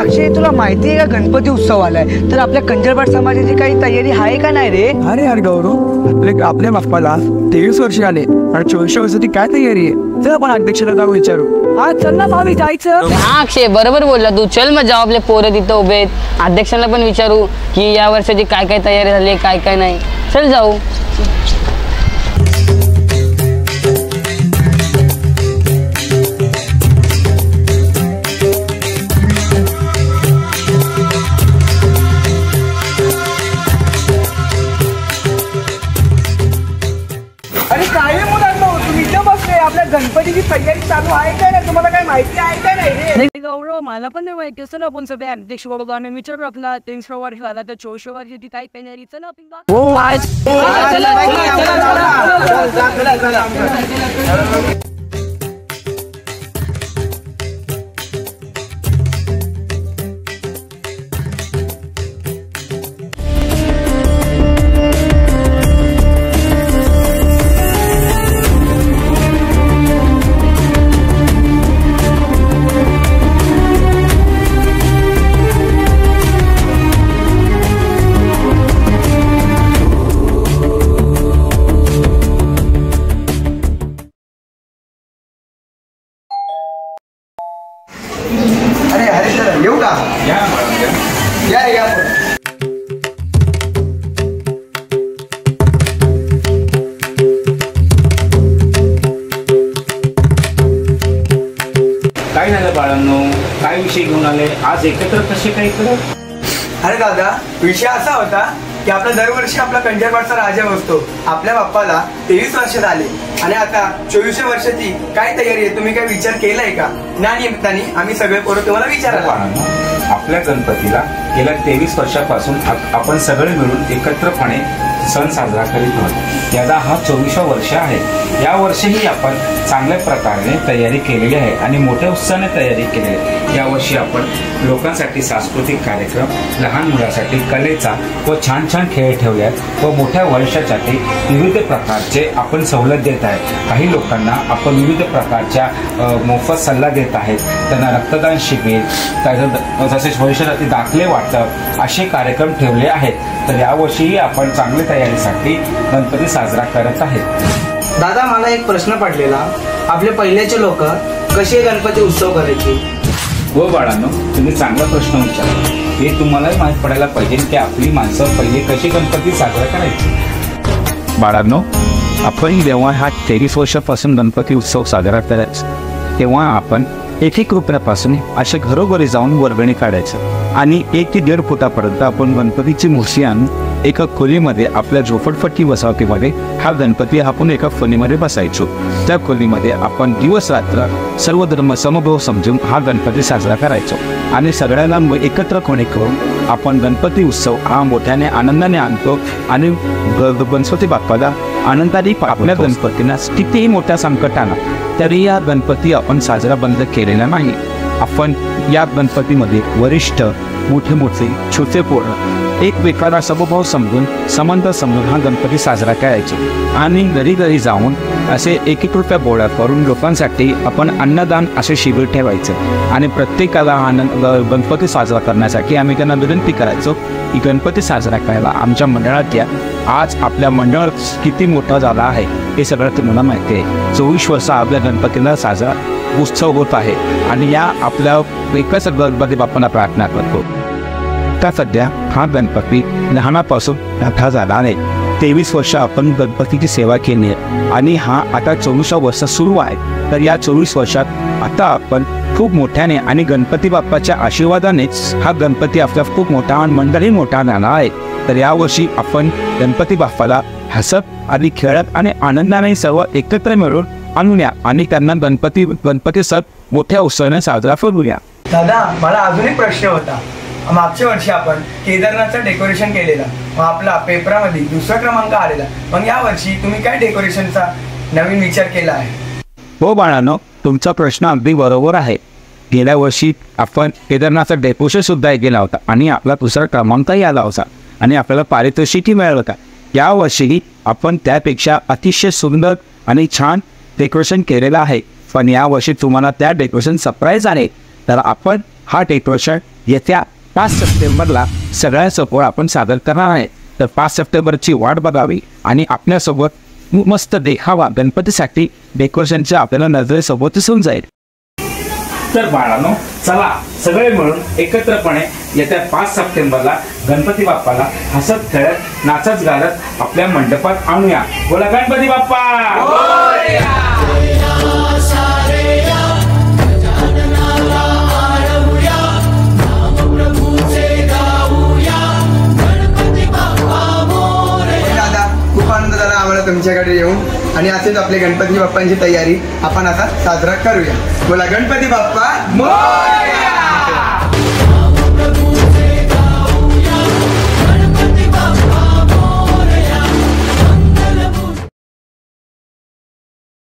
वर्षी तुला माहिती आहे का गणपती उत्सव आलाय, तर आपल्या कंजरबाट समाजाची काही तयारी आहे का नाही रे? अरे यार गौरव, आपल्या बाप्पाला 23 वर्ष आले आणि 24 वर्षाची काय तयारी आहे? चल आपण अध्यक्षाला जाऊ विचारू. हा चल ना भावी जायचं. हा अक्षय बरोबर बोलला तू. चल मग जाऊ, आपले पोरं तिथं उभे आहेत. अध्यक्षांना पण विचारू की या वर्षाची काय काय तयारी झाली काय काय नाही. चल जाऊ. अरे काय रे मुलांनो, तुम्ही इथं बसले, आपल्या गणपतीची तयारी चालू आहे का नाही? तुम्हाला काय माहिती आहे का नाही रे? गौरव मला पण नाही माहिती. असं ना आपण सगळे अध्यक्ष बाबांना विचारू. आपला 23 वर्ष झाला तर 24 वर्षाची काय तयारी. चला आपण हो आज येऊ का? या या काय झालं बाळांनो, काय विषय घेऊन आले आज एकत्र कसे काय करत? अरे दादा, विषय असा होता की आपला दरवर्षी आपला कंजरबाटचा राजा बसतो. आपल्या बाप्पाला 23 वर्ष झाले आणि आता 24 वर्षाची काय तयारी आहे, तुम्ही काय विचार केलाय का? ना निमित्ताने आम्ही सगळे पोरं तुम्हाला विचारायला. आपल्या गणपतीला गेल्या 23 वर्षापासून आपण सगळे मिळून एकत्रपणे सण साजरा करीत आहोत. याचा हा 24वा वर्ष आहे. या वर्षीही आपण चांगल्या प्रकारे तयारी केलेली आहे आणि मोठ्या उत्साहाने तयारी केलेली आहे. यावर्षी आपण लोकांसाठी सांस्कृतिक कार्यक्रम, लहान मुलांसाठी कलेचा व छान छान खेळ ठेवल्यात व मोठ्या वर्षासाठी विविध प्रकारचे आपण सवलत देत आहे. काही लोकांना आपण विविध प्रकारच्या मोफत सल्ला देत आहेत. त्यांना रक्तदान शिबिर, तसेच भविष्यासाठी दाखले वाटप असे कार्यक्रम ठेवले आहेत. तर यावर्षीही आपण चांगल्या तयारीसाठी गणपती साजरा करत आहेत. दादा, मला एक प्रश्न पडलेला, आपले पहिल्याचे लोक कसे गणपती उत्सव करायचे? हो बाळांनो, तुम्ही चांगला प्रश्न विचारला. हे तुम्हालाही माहीत पडायला पाहिजे की आपली माणसं पहिले कशी गणपती साजरा करायची. बाळांनो, आपण जेव्हा हा 23 वर्षापासून गणपती उत्सव साजरा करायचा तेव्हा आपण 1-1 रुपयापासून अशा घरोघरी जाऊन वर्गणी काढायचं आणि 1 ते 1.5 फुटापर्यंत आपण गणपतीची मूर्ती आणून एका खोलीमध्ये आपल्या झोपडपट्टी वसाहतीमध्ये हा गणपती आपण एका खोलीमध्ये बसायचो. त्या खोलीमध्ये आपण दिवस रात्र सर्व धर्म समभाव समजून हा गणपती साजरा करायचो आणि सगळ्यांना एकत्र कोणी करून आपण गणपती उत्सव हा मोठ्याने आनंदाने आणतो आणि गणपती बाप्पाला आनंदाने आपल्या गणपतींना कितीही मोठ्या संकट आला तरी या गणपती आपण साजरा बंद केलेला नाही. आपण या गणपतीमध्ये वरिष्ठ, मोठे मोठे, छोटे पोरं एकमेकांना समभाव समजून संबंध समजून हा गणपती साजरा करायचे आणि घरी घरी जाऊन असे 1-1 रुपया गोळा करून लोकांसाठी आपण अन्नदान असे शिबिर ठेवायचं आणि प्रत्येकाला गणपती साजरा करण्यासाठी आम्ही त्यांना विनंती करायचो की गणपती साजरा करायला आमच्या मंडळात या. आज आपल्या मंडळ किती मोठा झाला आहे हे सगळं तुम्हाला माहिती आहे. 24 वर्ष आपल्या गणपतीला साजरा उत्सव होत आहे आणि या आपल्या एकच गणपती बाप्पांना प्रार्थना करतो. आता सध्या हा गणपती लहानापासून मोठा झाला आहे. 23 वर्ष आपण गणपतीची सेवा केली आहे आणि हा आता 24वा वर्ष सुरू आहे. तर या 24 वर्षात आता आपण खूप मोठ्याने आणि गणपती बाप्पाच्या आशीर्वादानेच हा गणपती आपला खूप मोठा आणि मंडळही मोठा झाला आहे. तर यावर्षी आपण गणपती बाप्पाला हसत आणि खेळत आणि आनंदाने सर्व एकत्र मिळून आणूया आणि त्यांना गणपती सण मोठ्या उत्सवाने साजरा करूया. दादा, मला अजून एक प्रश्न होता. मागच्या वर्षी आपण केदारनाथचं डेकोरेशन केलेलं, मग आपला पेपरामध्ये 2रा क्रमांक आलेला. मग या वर्षी तुम्ही काय डेकोरेशनचा नवीन विचार केला आहे? हो बाळांनो, तुमचा प्रश्न अगदी बरोबर आहे. गेल्या वर्षी आपण केदारनाथचा डेकोरेशन सुद्धा केला होता आणि आपला 2रा क्रमांकही आला होता आणि आपल्याला पारितोषिकही मिळालं होतं. यावर्षीही आपण त्यापेक्षा अतिशय सुंदर आणि छान डेकोरेशन केलेलं आहे. पण यावर्षी तुम्हाला त्या डेकोरेशन सरप्राईज आहे. तर आपण हा डेकोरेशन येत्या 5 सप्टेंबरला सगळ्यांसमोर आपण सादर करणार आहे. तर 5 सप्टेंबरची वाट बघावी आणि आपल्यासोबत मस्त देखावा गणपतीसाठी डेकोरेशनच्या आपल्याला नजरेसोबत दिसून जाईल. तर बाळांनो, चला सगळे मिळून एकत्रपणे येत्या 5 सप्टेंबरला गणपती बाप्पाला हसत खेळत नाचत गारत आपल्या मंडपात आणूया. बोला गणपती बाप्पा. दादा, खूप आनंद झाला आम्हाला तुमच्याकडे येऊन आणि असेच आपले गणपती बाप्पांची तयारी आपण आता साजरा करूया. बोला गणपती बाप्पा मोरया.